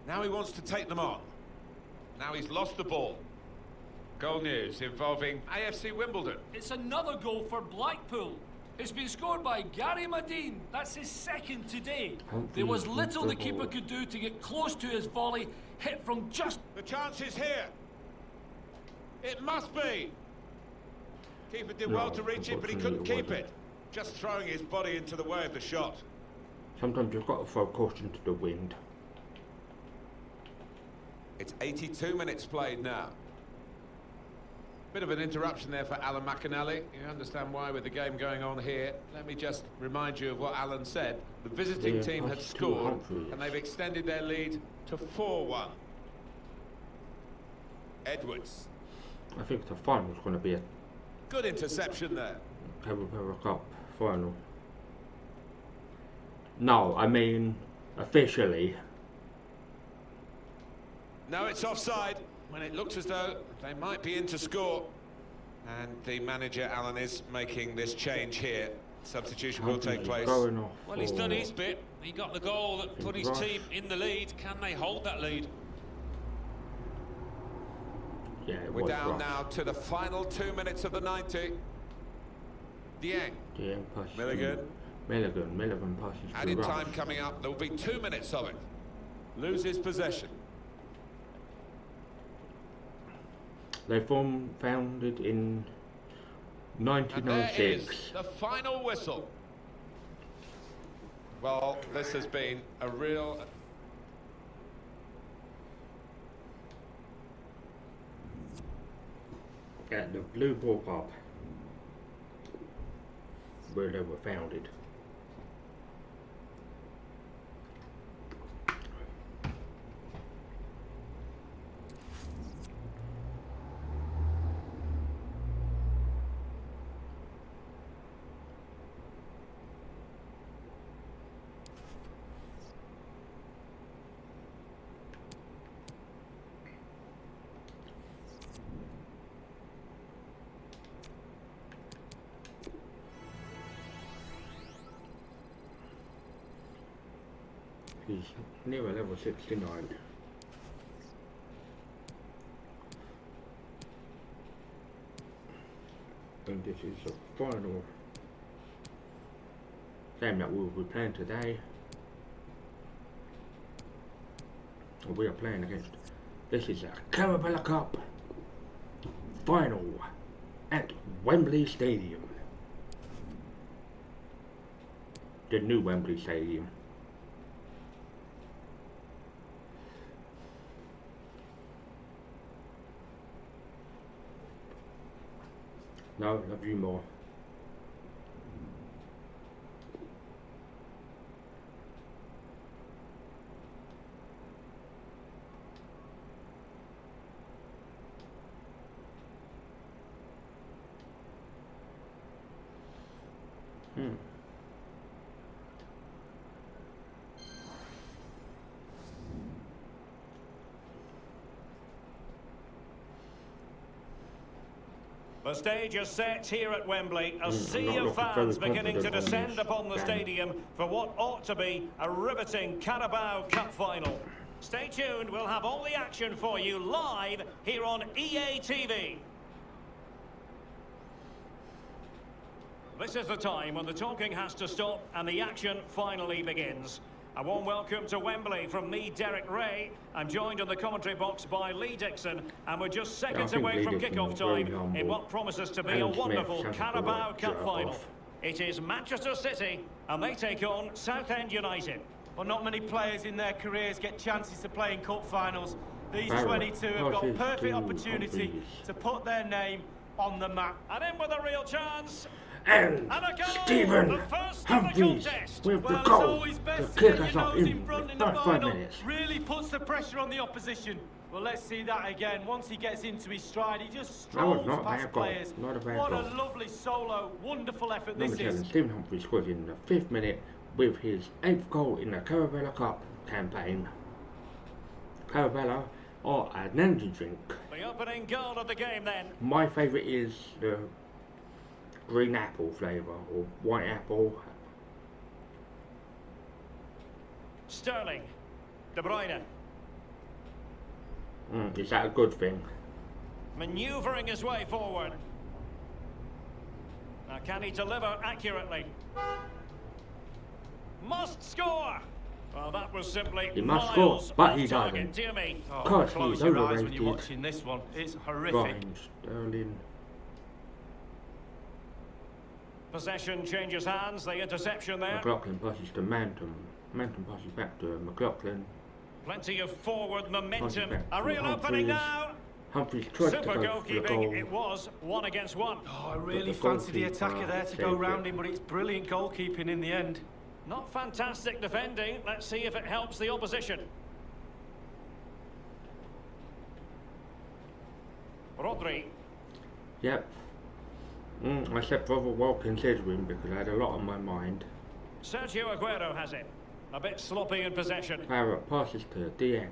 Now he wants to take them on. Now he's lost the ball. Goal news involving AFC Wimbledon. It's another goal for Blackpool. It's been scored by Gary Madine. That's his second today. There was little the keeper could do to get close to his volley, hit from just... The chance is here. It must be. Keeper did well to reach it, but he couldn't keep it. Just throwing his body into the way of the shot. Sometimes you've got to throw caution to the wind. It's 82 minutes played now. Bit of an interruption there for Alan McAnally. You understand why with the game going on here. Let me just remind you of what Alan said. The visiting team had scored and they've extended their lead to 4-1. Edwards. I think the final is going to be a good interception there. Carabao Cup final. No, I mean officially. No, it's offside when it looks as though they might be in to score. And the manager, Alan, is making this change here. Substitution will take place. Well, he's done his bit. He got the goal that put his team in the lead. Can they hold that lead? Yeah, we're down now to the final 2 minutes of the 90. Dieng passes. Milligan passes. Added time coming up. There will be 2 minutes of it. Loses possession. They founded in 1906. And there is the final whistle. Well, this has been a real... At the Blue Ball Pub, where they were founded. He's near a level 69. And this is the final game that we'll be playing today. We are playing against, this is a Carabao Cup final at Wembley Stadium. The new Wembley Stadium. No, a few more. The stage is set here at Wembley. A sea of fans beginning to descend upon the stadium for what ought to be a riveting Carabao Cup final. Stay tuned, we'll have all the action for you live here on EA TV. This is the time when the talking has to stop and the action finally begins. A warm welcome to Wembley from me, Derek Ray. I'm joined in the commentary box by Lee Dixon, and we're just seconds away from kick-off time in what promises to be a wonderful Carabao Cup final. It is Manchester City, and they take on Southend United. Well, not many players in their careers get chances to play in cup finals. These 22 have got perfect opportunity to put their name on the map. And in with a real chance. And Stephen Humphries with the goal to kick us off in the first 5 minutes. Really puts the pressure on the opposition. Well, let's see that again. Once he gets into his stride, he just strolls past players. What a lovely solo, wonderful effort this is. Stephen Humphries scored in the 5th minute with his 8th goal in the Carabao Cup campaign. Carabao or an energy drink. The opening goal of the game then. My favourite is the green apple flavour or white apple. Sterling, De Bruyne. Is that a good thing? Manoeuvring his way forward. Now can he deliver accurately? Must score! Well, that was simply he must score, but he target, doesn't. dear me. Oh, close your eyes when you're watching this one. It's horrific. Sterling. Possession changes hands, the interception there. McLaughlin passes to Manton. Manton passes back to McLaughlin. Plenty of forward momentum. A real opening now. Humphries tried to Super go for the goal. It was 1 against 1. Oh, I really fancy the attacker there to go round him, but it's brilliant goalkeeping in the end. Not fantastic defending. Let's see if it helps the opposition. Rodri. Yep. I slept rather well considering because I had a lot on my mind. Sergio Aguero has it. A bit sloppy in possession. Parrott passes to Dieng.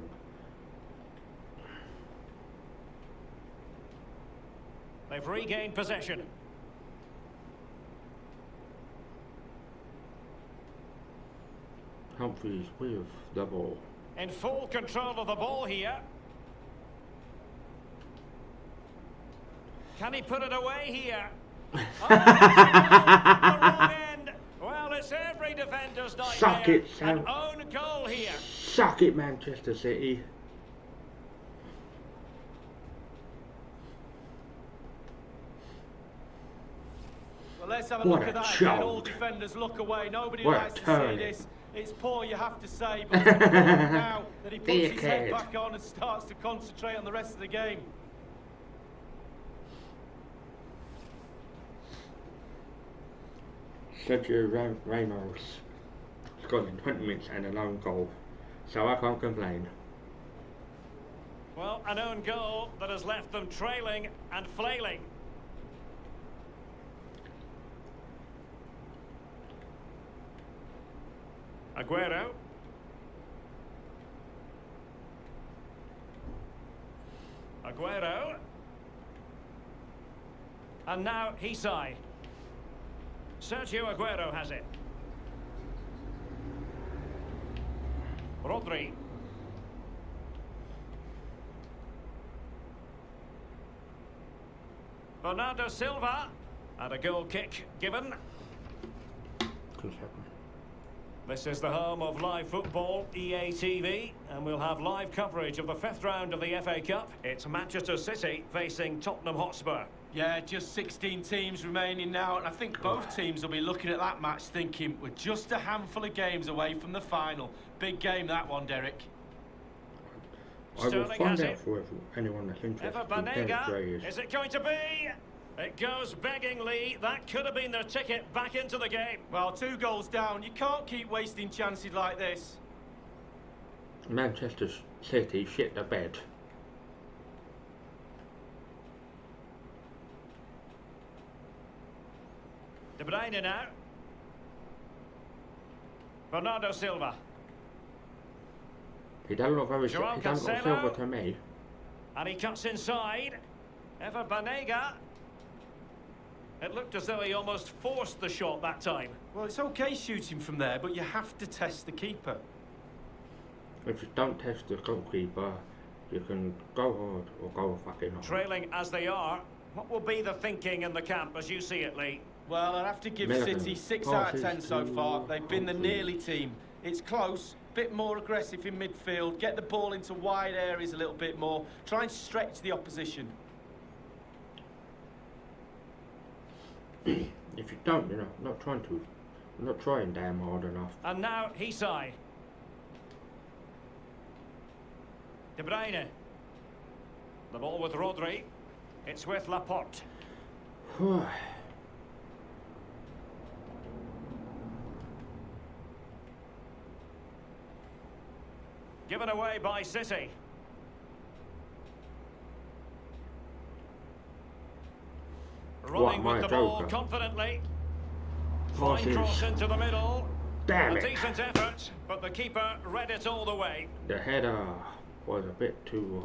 They've regained possession. Humphries with the ball. In full control of the ball here. Can he put it away here? Oh, the wrong end. Well, it's every defender's nightmare. Suck it, Sam. An own goal here. Suck it, Manchester City. Well, let's have a look at that again. All defenders look away. Nobody likes to see this. It's poor, you have to say, but it's important now that he puts his head back on and starts to concentrate on the rest of the game. Sergio Ramos scored in 20 minutes and a lone goal, so I can't complain. Well, an own goal that has left them trailing and flailing. Aguero. Aguero. And now Hisai. Sergio Aguero has it. Rodri. Bernardo Silva. And a goal kick given. This is the home of live football, EA TV, and we'll have live coverage of the 5th round of the FA Cup. It's Manchester City facing Tottenham Hotspur. Yeah, just 16 teams remaining now, and I think both teams will be looking at that match thinking we're just a handful of games away from the final. Big game, that one, Derek. I will find out for anyone that's interested. Banega, is it going to be? It goes beggingly. That could have been their ticket back into the game. Well, 2 goals down. You can't keep wasting chances like this. Manchester City shit the bed. De Bruyne now. Bernardo Silva. He doesn't look very Silva to me. And he cuts inside. Ever Banega. It looked as though he almost forced the shot that time. Well, it's okay shooting from there, but you have to test the keeper. If you don't test the goalkeeper, you can go hard or go fucking hard. Trailing as they are, what will be the thinking in the camp as you see it, Lee? Well, I'd have to give City 6 out of 10 so far. They've been the nearly team. It's close, bit more aggressive in midfield, get the ball into wide areas a little bit more, try and stretch the opposition. If you don't, you're not trying damn hard enough. And now Hisai. De Bruyne. The ball with Rodri. It's with Laporte. Given away by City. Running with the ball confidently. Fine cross into the middle. Damn it. A decent effort, but the keeper read it all the way. The header was a bit too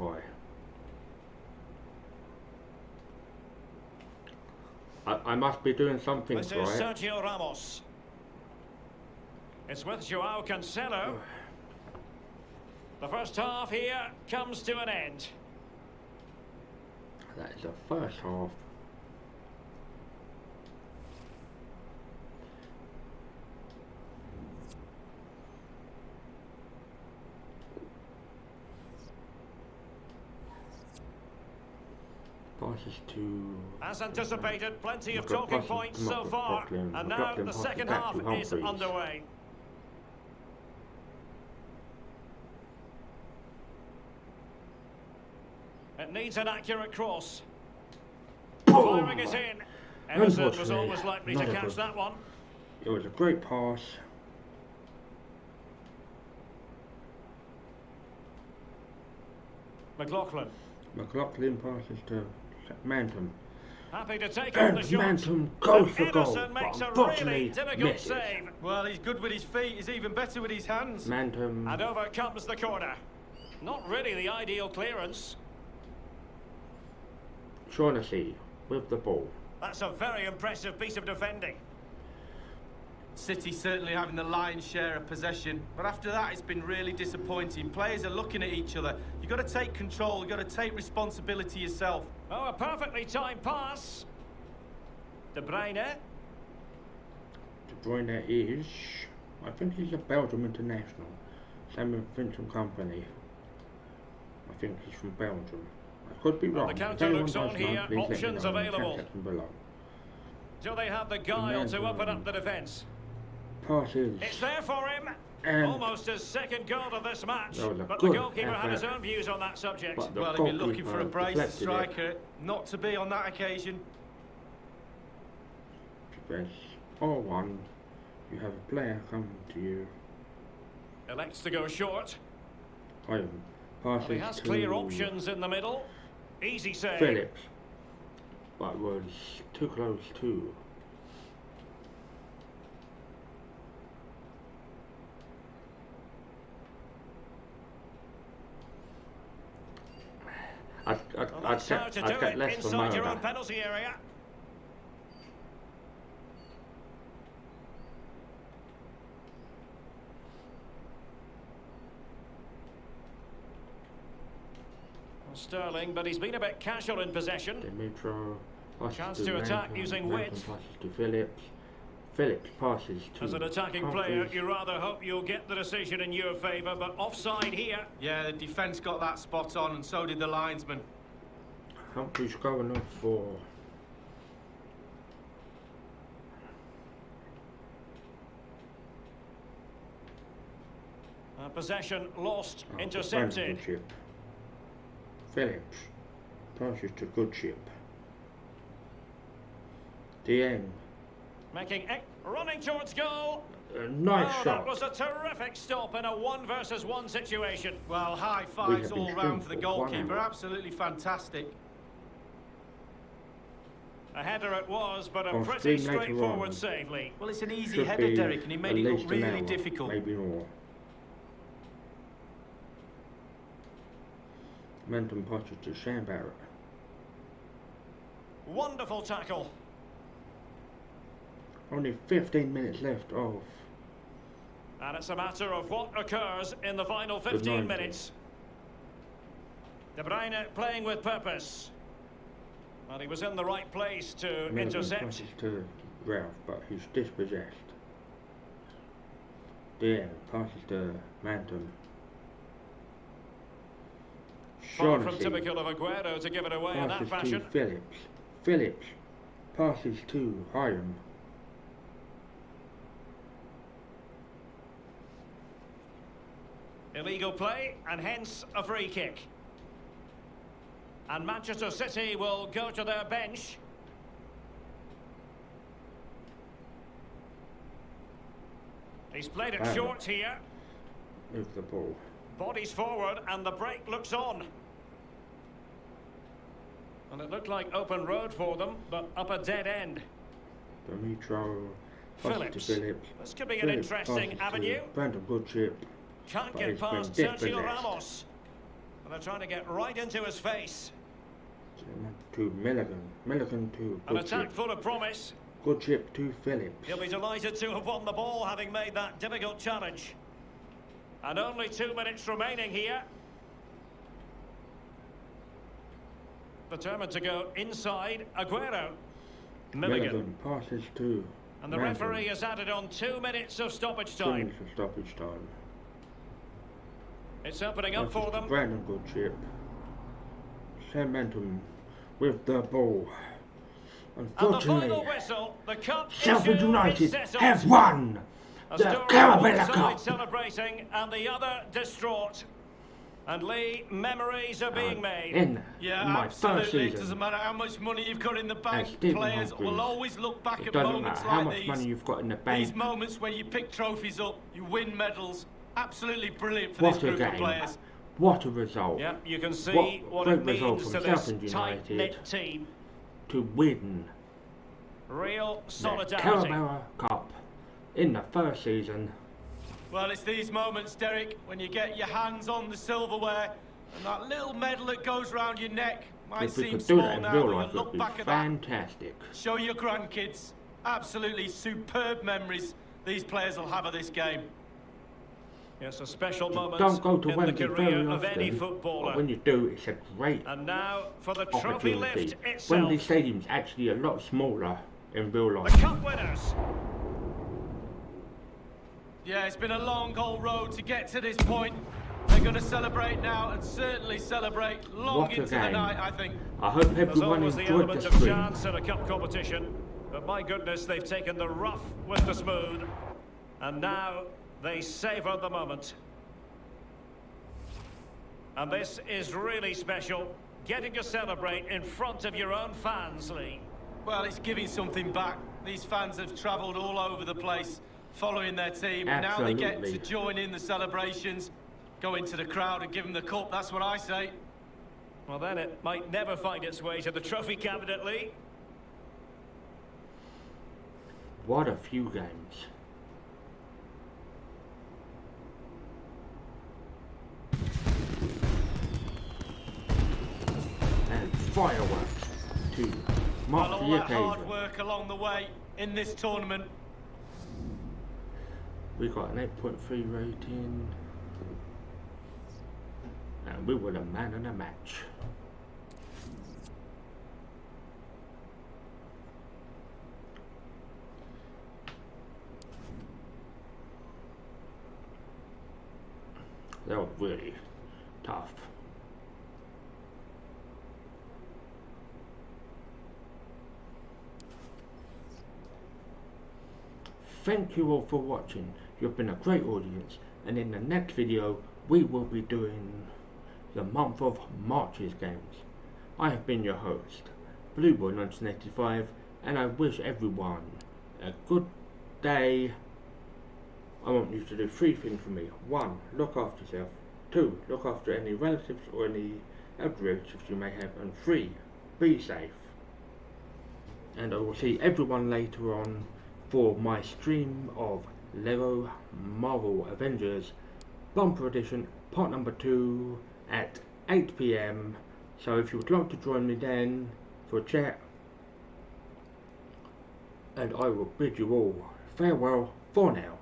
high. I must be doing something right. This is Sergio Ramos. It's with Joao Cancelo. The first half here comes to an end. That is the first half. Passes to... As anticipated, plenty of talking points so far. And now the second half is underway. It needs an accurate cross. Firing it in. Emerson was always likely to catch that one. It was a great pass. McLaughlin passes to Mantum. Happy to take on the shot. Mantum goes for goal. Ederson makes a really difficult save. Well, he's good with his feet. He's even better with his hands. Mantum. And over comes the corner. Not really the ideal clearance. Shaughnessy with the ball. That's a very impressive piece of defending. City certainly having the lion's share of possession, but after that it's been really disappointing. Players are looking at each other. You've got to take control, you've got to take responsibility yourself. Oh, a perfectly timed pass. De Bruyne. De Bruyne is, I think he's a Belgium international. Samuel Vincent Company. I think he's from Belgium. I could be wrong. The counter looks on here, options available. Do they have the guile to open up the defence? Passes. It's there for him. Almost his second goal of this match. But the goalkeeper had his own views on that subject. Well, he'd be looking for a brace striker, not to be on that occasion. Press R1. You have a player coming to you. Elects to go short. Passes he has clear options in the middle. Easy save. Phillips. But was too close to. I'd get less for inside your own penalty area. Sterling, but he's been a bit casual in possession. Chance to attack using wit. Passes to Phillips. Phillips passes to... As an attacking player, you rather hope you'll get the decision in your favour, but offside here. Yeah, the defence got that spot on, and so did the linesman. Humphries going off for... Possession lost, intercepted. Phillips passes to Goodship. Dieng. Running towards goal. Nice shot. That was a terrific stop in a 1 versus 1 situation. Well, high fives all round for the goalkeeper. Absolutely fantastic. A header it was, but a pretty straightforward save, Lee. Well, it's an easy header, Derek, and he made it look really difficult. Maybe more. Momentum passes to Sam Barrett. Wonderful tackle. Only 15 minutes left of... And it's a matter of what occurs in the final 15 minutes. De Bruyne playing with purpose. Well, he was in the right place to intercept. Passes to Ralph, but he's dispossessed. Dieng passes to Manton. Far from typical of Aguero to give it away in that fashion. To Phillips. Phillips passes to Hyam. Illegal play, and hence a free kick. And Manchester City will go to their bench. He's played it short here. Move the ball. Bodies forward, and the break looks on. And it looked like open road for them, but up a dead end. Dimitro Phillips. To Phillips. This could be an interesting avenue. Brandon Goodship. Can't get past Sergio Ramos. And they're trying to get right into his face. To Milligan. Milligan to Goodship. An attack full of promise. Goodship to Phillips. He'll be delighted to have won the ball, having made that difficult challenge. And only 2 minutes remaining here. Determined to go inside. Aguero. Milligan passes to... And the referee has added on 2 minutes of stoppage time. 2 minutes of stoppage time. It's opening up for them. Brandon Goodship. Momentum with the ball. Unfortunately, and the final whistle, the cup Sheffield United have won the Carabao Cup. Celebrating and the other distraught. And Lee, memories are being made. In my first season, it doesn't matter how much money you've got in the bank. Players will always look back at moments like how much money you've got in the bank. These moments when you pick trophies up, you win medals. Absolutely brilliant for this group of players. What a result. Yeah, you can see what it means to this tight-knit team. To win real solidarity. The Carabao Cup in the first season. Well, it's these moments, Derek, when you get your hands on the silverware and that little medal that goes round your neck might seem small now, but you look back at fantastic. Show your grandkids. Absolutely superb memories these players will have of this game. Yes, a special moment don't go to in the career of any footballer. But when you do, it's a great and now for the trophy lift itself. Wembley Stadium's actually a lot smaller in real life. The cup winners. Yeah, it's been a long old road to get to this point. They're going to celebrate now and certainly celebrate long into the night, I think. I hope everyone enjoyed the stream. There's always the element of chance in a cup competition, but my goodness, they've taken the rough with the smooth, and now they savour the moment. And this is really special, getting to celebrate in front of your own fans, Lee. Well, it's giving something back. These fans have travelled all over the place, following their team. Absolutely. Now they get to join in the celebrations, go into the crowd and give them the cup, that's what I say. Well, then it might never find its way to the trophy cabinet, Lee. What a few games. And fireworks to mark all the that occasion. hard work along the way in this tournament. We got an 8.3 rating. and we were the man of the match. That was really tough. Thank you all for watching. You've been a great audience, and in the next video we will be doing the month of March's games. I have been your host, Blueboy1985, and I wish everyone a good day. I want you to do 3 things for me. 1. Look after yourself. 2. Look after any relatives or any elder relatives you may have. And 3. Be safe. And I will see everyone later on for my stream of Lego Marvel Avengers Bumper Edition part number 2 at 8 PM. So if you would like to join me then for a chat, and I will bid you all farewell for now.